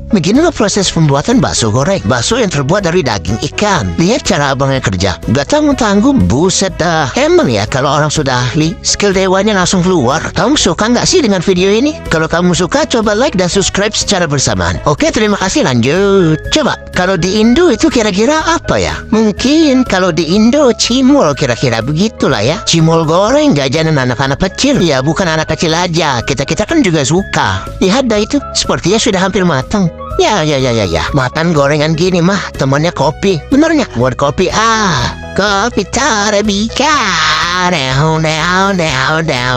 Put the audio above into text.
Beginilah proses pembuatan bakso goreng. Bakso yang terbuat dari daging ikan. Lihat cara abangnya kerja. Gak tanggung-tanggung, buset dah. Emang ya kalau orang sudah ahli, skill dewanya langsung keluar. Kamu suka nggak sih dengan video ini? Kalau kamu suka, coba like dan subscribe secara bersamaan. Oke, terima kasih, lanjut. Coba, kalau di Indo itu kira-kira apa ya? Mungkin kalau di Indo cimol kira-kira begitulah ya. Cimol goreng jajanan anak-anak kecil. Ya bukan anak kecil aja, kita-kita kan juga suka. Lihat dah itu, sepertinya sudah hampir matang. Ya. Makan gorengan gini mah temannya kopi. Benernya buat kopi. Kopi Tarabika. Down.